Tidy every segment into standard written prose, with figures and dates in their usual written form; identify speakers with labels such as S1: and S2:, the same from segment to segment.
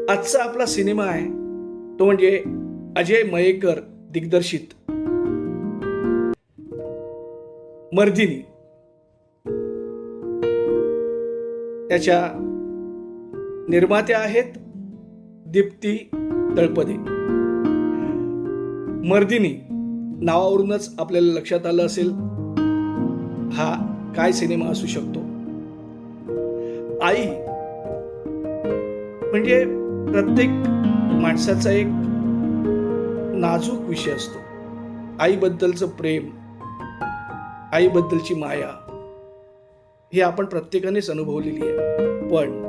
S1: आजचा आपला सिनेमा आहे तो म्हणजे अजय मयेकर दिग्दर्शित मर्दिनी. त्याच्या निर्मात्या आहेत दीप्ती तळपदे. मर्दिनी नावावरूनच आपल्याला लक्षात आलं असेल हा काय सिनेमा असू शकतो. आई म्हणजे प्रत्येक माणसाचा एक नाजूक विषय असतो. आईबद्दलचं प्रेम, आईबद्दलची माया हे आपण प्रत्येकानेच अनुभवलेली आहे. पण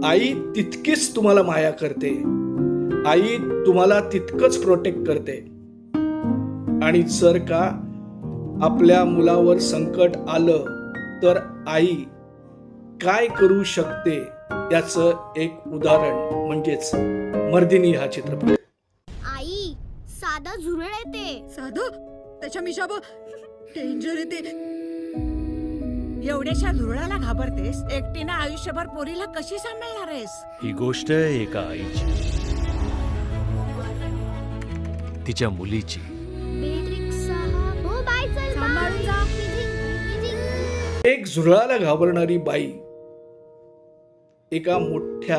S1: आई तितकीच तुम्हाला माया करते, आई तुम्हाला तितकंच प्रोटेक्ट करते. आणि जर का आपल्या मुलावर संकट आलं तर आई काय करू शकते याचं एक उदाहरण म्हणजेच मर्दिनी हा चित्रपट.
S2: आई साधा झुरळ येते.
S3: साधं त्याच्या मिशाब डेंजर येते. एवढ्याशा झुरळाला घाबरतेस, एकटीनं आयुष्यभर पोरीला कशी सांभाळणार आहेस?
S4: ही गोष्ट आहे एका आईची, तिच्या मुलीची.
S1: एक झुरळाला घाबरणारी बाई एका मोठ्या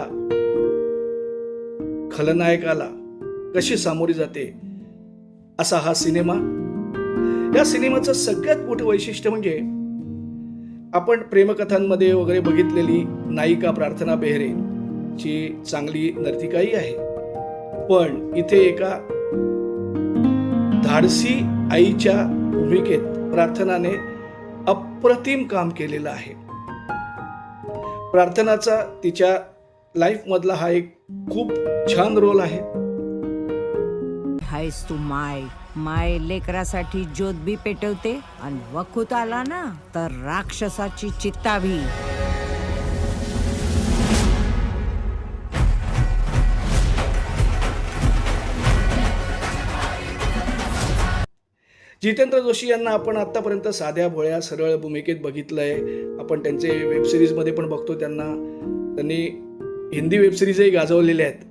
S1: खलनायकाला कशी सामोरी जाते असा हा सिनेमा. या सिनेमाचं सगळ्यात मोठं वैशिष्ट्य म्हणजे आपण प्रेमकथांमध्ये वगैरे बघितलेली नायिका प्रार्थना बेहरे ची चांगली नर्तिकाही आहे, पण इथे एका धाडसी आईच्या भूमिकेत प्रार्थनाने अप्रतिम काम केलेलं आहे. प्रार्थनाचा तिच्या लाईफ मधला हा एक खूप छान रोल आहे.
S3: हायस तू माय लेकरासाठी ज्योत बी पेटवते आणि वखूत आला ना तर राक्षसाची चित्ता भी.
S1: जितेंद्र जोशी यांना आपण आतापर्यंत साध्या भोळ्या सरळ भूमिकेत बघितलंय. आपण त्यांचे वेबसिरीज मध्ये पण बघतो त्यांनी हिंदी वेबसिरीजही गाजवलेल्या आहेत.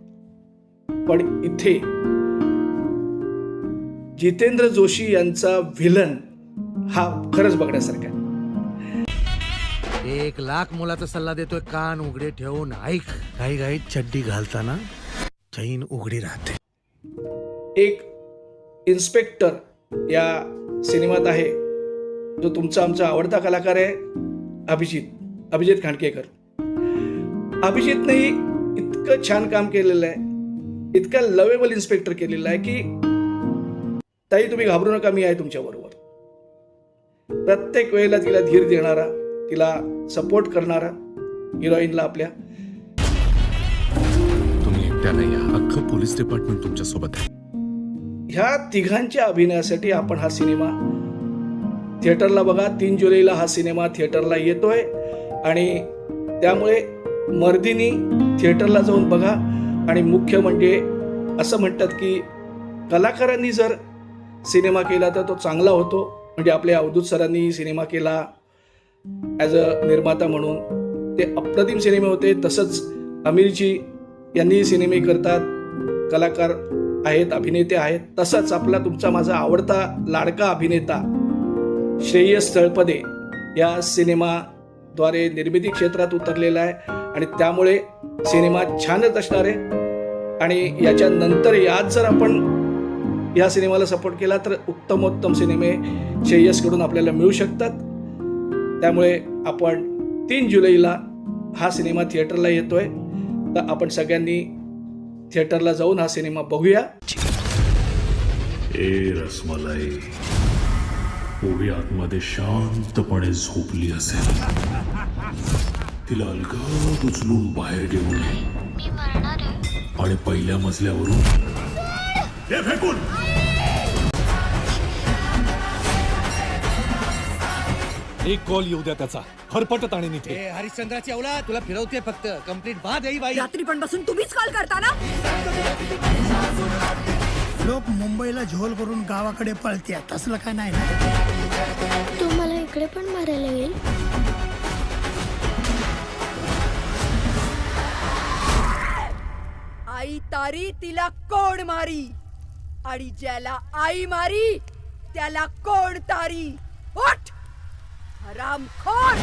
S1: पण इथे जितेंद्र जोशी यांचा व्हिलन हा खरंच बघण्यासारखा आहे.
S5: 1,00,000 मुलाचा सल्ला देतोय, कान उघडे ठेवून ऐक. काही काही चड्डी घालताना चैन उघडी राहते.
S1: एक इन्स्पेक्टर या सिनेमात आहे जो तुमचा आमचा आवडता कलाकार आहे अभिजित खांडकेकर. अभिजितनेही इतकं छान काम केलेलं आहे, इतका लवेबल इन्स्पेक्टर केलेला आहे की ताई तुम्ही घाबरू नका, मी आहे तुमच्या बरोबर. प्रत्येक वेळेला तिला धीर देणारा, तिला सपोर्ट करणारा हिरोईनला आपल्या.
S6: तुम्ही एकट्या नाही, अख्खं पोलीस डिपार्टमेंट तुमच्या सोबत आहे.
S1: ह्या तिघांच्या अभिनयासाठी आपण हा सिनेमा थिएटरला बघा. 3 जुलैला हा सिनेमा थिएटरला येतोय आणि त्यामुळे मर्दिनी थिएटरला जाऊन बघा. आणि मुख्य म्हणजे असं म्हणतात की कलाकारांनी जर सिनेमा केला तर तो चांगला होतो. म्हणजे आपल्या अवधूत सरांनी सिनेमा केला ॲज अ निर्माता म्हणून, ते अप्रतिम सिनेमे होते. तसंच अमीरजी यांनी सिनेमे करतात, कलाकार आहेत, अभिनेते आहेत. तसंच आपला तुमचा माझा आवडता लाडका अभिनेता श्रेयस तळपदे या सिनेमाद्वारे निर्मिती क्षेत्रात उतरलेला आहे आणि त्यामुळे सिनेमा छानच असणार आहे. आणि याच्यानंतर यात जर आपण या सिनेमाला सपोर्ट केला तर उत्तमोत्तम सिनेमे श्रेयसकडून आपल्याला मिळू शकतात. त्यामुळे आपण 3 जुलैला हा सिनेमा थिएटरला येतोय, तर आपण सगळ्यांनी थिएटरला जाऊन हा सिनेमा बघूया.
S6: ए रसमलाई, उभी आतमध्ये शांतपणे झोपली असेल, तिला अलगद उचलून बाहेर घेऊन
S2: मी मरणार आहे.
S6: आणि पहिल्या मजल्यावरून हे फेकून
S7: एक कॉल येऊ द्या त्याचा, हरपटत आणि इथे.
S5: हरिश्चंद्राची औलाद तुला फिरवते फक्त. कंप्लीट बाद आहे बाई.
S3: रात्री पण बसून तुम्हीच कॉल करता ना.
S8: लोक मुंबईला झोल करून गावाकडे पळते, तसलं काय नाही.
S2: तो मला इकडे पण मारायला येईल.
S9: तारी तिला कोण मारी आणि ज्याला आई मारी त्याला कोण तारी. उठ हरामखोर.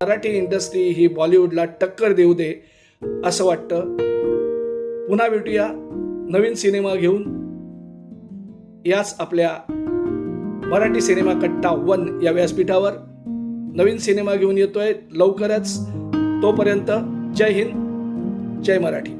S1: मराठी इंडस्ट्री ही बॉलिवूडला टक्कर देऊ दे असं वाटतं. पुन्हा भेटूया नवीन सिनेमा घेऊन याच आपल्या मराठी सिनेमा कट्टा 1 या व्यासपीठावर. नवीन सिनेमा घेऊन येतोय लवकरच. तोपर्यंत जय हिंद, जय मराठी.